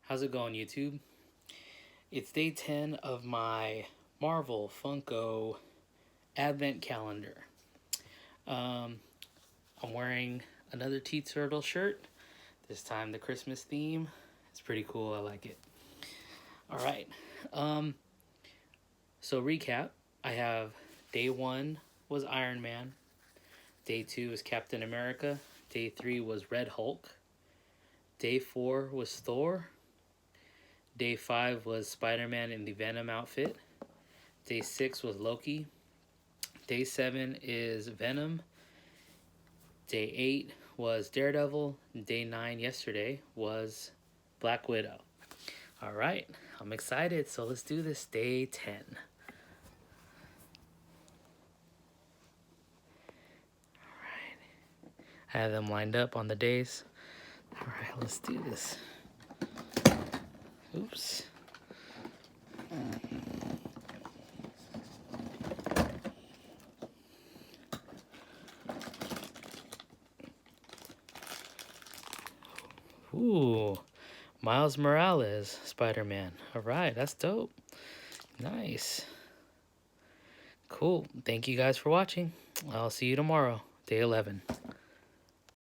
How's it going, YouTube? It's day 10 of my Marvel Funko Advent Calendar. Um, I'm wearing another Tea Turtle shirt. This time the Christmas theme. It's pretty cool. I like it. All right. Um, so recap. I have day 1 was Iron Man. Day 2 was Captain America. Day 3 was Red Hulk. Day 4 was Thor. Day 5 was Spider-Man in the Venom outfit. Day 6 was Loki. Day 7 is Venom. Day 8 was Daredevil. Day 9 yesterday was Black Widow. All right, I'm excited. So let's do this. Day 10. All right. I have them lined up on the days. All right, let's do this. Oops. Ooh, Miles Morales, Spider-Man. All right, that's dope. Nice. Cool. Thank you guys for watching. I'll see you tomorrow, day 11.